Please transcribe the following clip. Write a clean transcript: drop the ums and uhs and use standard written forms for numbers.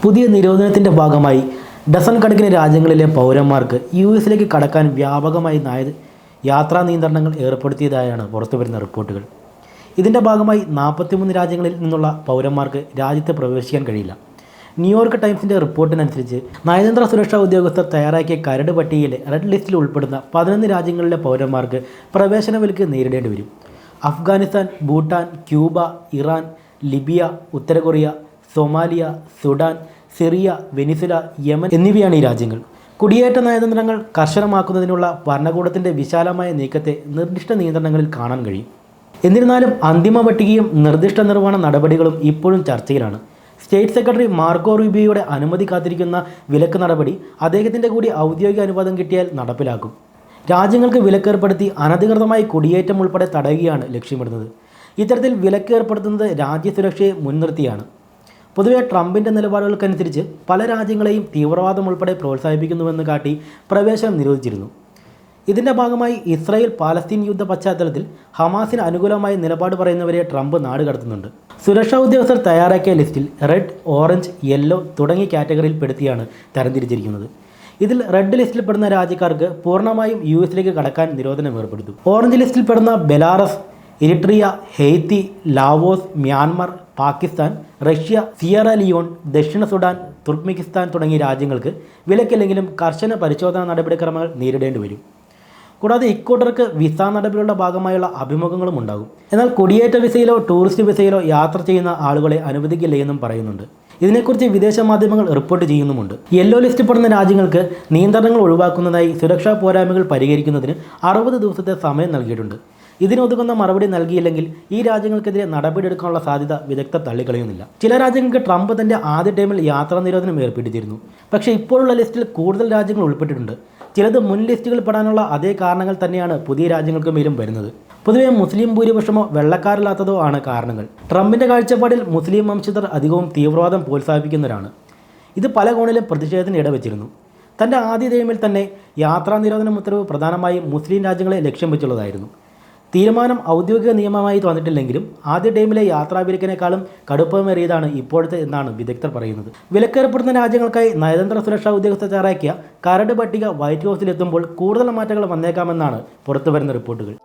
പുതിയ നിരോധനത്തിൻ്റെ ഭാഗമായി ഡസൻ കണക്കിന് രാജ്യങ്ങളിലെ പൗരന്മാർക്ക് US-ലേക്ക് കടക്കാൻ വ്യാപകമായി യാത്രാ നിയന്ത്രണങ്ങൾ ഏർപ്പെടുത്തിയതായാണ് പുറത്തുവരുന്ന റിപ്പോർട്ടുകൾ. ഇതിൻ്റെ ഭാഗമായി 43 രാജ്യങ്ങളിൽ നിന്നുള്ള പൗരന്മാർക്ക് രാജ്യത്ത് പ്രവേശിക്കാൻ കഴിയില്ല. ന്യൂയോർക്ക് ടൈംസിൻ്റെ റിപ്പോർട്ടിനനുസരിച്ച് നയതന്ത്ര സുരക്ഷാ ഉദ്യോഗസ്ഥർ തയ്യാറാക്കിയ കരട് പട്ടികയിലെ റെഡ് ലിസ്റ്റിൽ ഉൾപ്പെടുന്ന 11 രാജ്യങ്ങളിലെ പൗരന്മാർക്ക് പ്രവേശന വിലക്ക് നേരിടേണ്ടി വരും. Afghanistan, Bhutan, Cuba, Iran, Libya, ഉത്തര Korea, Somalia, Sudan, Syria, Venezuela, Yemen എന്നിവയാണ് ഈ രാജ്യങ്ങൾ. കുടിയേറ്റ നയതന്ത്രങ്ങൾ കർശനമാക്കുന്നതിനുള്ള ഭരണകൂടത്തിൻ്റെ വിശാലമായ നീക്കത്തെ നിർദ്ദിഷ്ട നിയന്ത്രണങ്ങളിൽ കാണാൻ കഴിയും. എന്നിരുന്നാലും അന്തിമ പട്ടികയും നിർദ്ദിഷ്ട നിർവ്വഹണ നടപടികളും ഇപ്പോഴും ചർച്ചയിലാണ്. സ്റ്റേറ്റ് സെക്രട്ടറി മാർക്കോ റൂബിയോയുടെ അനുമതി കാത്തിരിക്കുന്ന വിലക്ക് നടപടി അദ്ദേഹത്തിൻ്റെ കൂടി ഔദ്യോഗിക അനുവാദം കിട്ടിയാൽ നടപ്പിലാക്കും. രാജ്യങ്ങൾക്ക് വിലക്കേർപ്പെടുത്തി അനധികൃതമായി കുടിയേറ്റം ഉൾപ്പെടെ തടയുകയാണ് ലക്ഷ്യമിടുന്നത്. ഇത്തരത്തിൽ വിലക്ക് ഏർപ്പെടുത്തുന്നത് രാജ്യസുരക്ഷയെ മുൻനിർത്തിയാണ്. പൊതുവെ ട്രംപിൻ്റെ നിലപാടുകൾക്കനുസരിച്ച് പല രാജ്യങ്ങളെയും തീവ്രവാദം ഉൾപ്പെടെ പ്രോത്സാഹിപ്പിക്കുന്നുവെന്ന് കാട്ടി പ്രവേശനം നിരോധിച്ചിരുന്നു. ഇതിൻ്റെ ഭാഗമായി ഇസ്രായേൽ പാലസ്തീൻ യുദ്ധ പശ്ചാത്തലത്തിൽ ഹമാസിന് അനുകൂലമായി നിലപാട് പറയുന്നവരെ ട്രംപ് നാടുകടത്തുന്നുണ്ട്. സുരക്ഷാ ഉദ്യോഗസ്ഥർ തയ്യാറാക്കിയ ലിസ്റ്റിൽ റെഡ്, ഓറഞ്ച്, യെല്ലോ തുടങ്ങിയ കാറ്റഗറിയിൽ പെടുത്തിയാണ് തരംതിരിച്ചിരിക്കുന്നത്. ഇതിൽ റെഡ് ലിസ്റ്റിൽ പെടുന്ന രാജ്യക്കാർക്ക് പൂർണ്ണമായും US-ലേക്ക് കടക്കാൻ നിരോധനം ഏർപ്പെടുത്തും. ഓറഞ്ച് ലിസ്റ്റിൽ പെടുന്ന Belarus, Eritrea, Haiti, Laos, Myanmar, Pakistan, Russia, Sierra Leone, ദക്ഷിണ സുഡാൻ, തുർക്ക്മെനിസ്ഥാൻ തുടങ്ങിയ രാജ്യങ്ങൾക്ക് വിലക്കില്ലെങ്കിലും കർശന പരിശോധനാ നടപടിക്രമങ്ങൾ നേരിടേണ്ടി വരും. കൂടാതെ ഇക്കൂട്ടർക്ക് വിസ നടപടികളുടെ ഭാഗമായുള്ള അഭിമുഖങ്ങളും ഉണ്ടാകും. എന്നാൽ കുടിയേറ്റ വിസയിലോ ടൂറിസ്റ്റ് വിസയിലോ യാത്ര ചെയ്യുന്ന ആളുകളെ അനുവദിക്കില്ല എന്നും പറയുന്നുണ്ട്. ഇതിനെക്കുറിച്ച് വിദേശ മാധ്യമങ്ങൾ റിപ്പോർട്ട് ചെയ്യുന്നുമുണ്ട്. യെല്ലോ ലിസ്റ്റിൽ പെടുന്ന രാജ്യങ്ങൾക്ക് നിയന്ത്രണങ്ങൾ ഒഴിവാക്കുന്നതായി സുരക്ഷാ പോരായ്മകൾ പരിഹരിക്കുന്നതിന് 60 ദിവസത്തെ സമയം നൽകിയിട്ടുണ്ട്. ഇതിനൊതുങ്ങുന്ന മറുപടി നൽകിയില്ലെങ്കിൽ ഈ രാജ്യങ്ങൾക്കെതിരെ നടപടിയെടുക്കാനുള്ള സാധ്യത വിദഗ്ധർ തള്ളിക്കളയുന്നില്ല. ചില രാജ്യങ്ങൾക്ക് ട്രംപ് തൻ്റെ ആദ്യ ടൈമിൽ യാത്രാ നിരോധനം ഏർപ്പെടുത്തിയിരുന്നു. പക്ഷേ ഇപ്പോഴുള്ള ലിസ്റ്റിൽ കൂടുതൽ രാജ്യങ്ങൾ ഉൾപ്പെട്ടിട്ടുണ്ട്. ചിലത് മുൻ ലിസ്റ്റുകളിൽ പെടാനുള്ള അതേ കാരണങ്ങൾ തന്നെയാണ് പുതിയ രാജ്യങ്ങൾക്ക് മേലും വരുന്നത്. പൊതുവെ മുസ്ലിം ഭൂരിപക്ഷമോ വെള്ളക്കാരില്ലാത്തതോ ആണ് കാരണങ്ങൾ. ട്രംപിൻ്റെ കാഴ്ചപ്പാടിൽ മുസ്ലിം വംശജർ അധികവും തീവ്രവാദം പ്രോത്സാഹിപ്പിക്കുന്നവരാണ്. ഇത് പല കോണിലും പ്രതിഷേധത്തിന് ഇടവച്ചിരുന്നു. തൻ്റെ ആദ്യ ടൈമിൽ തന്നെ യാത്രാ നിരോധന ഉത്തരവ് പ്രധാനമായും മുസ്ലിം രാജ്യങ്ങളെ ലക്ഷ്യം വെച്ചുള്ളതായിരുന്നു. തീരുമാനം ഔദ്യോഗിക നിയമമായി വന്നിട്ടില്ലെങ്കിലും ആദ്യ ടൈമിലെ യാത്രാ വിലക്കിനേക്കാളും കടുപ്പമേറിയതാണ് ഇപ്പോഴത്തെ എന്നാണ് വിദഗ്ധർ പറയുന്നത്. വിലക്കേർപ്പെടുന്ന രാജ്യങ്ങൾക്കായി നയതന്ത്ര സുരക്ഷാ ഉദ്യോഗസ്ഥർ തയ്യാറാക്കിയ കരട് പട്ടിക വൈറ്റ് ഹൗസിലെത്തുമ്പോൾ കൂടുതൽ മാറ്റങ്ങൾ വന്നേക്കാമെന്നാണ് പുറത്തുവരുന്ന റിപ്പോർട്ടുകൾ.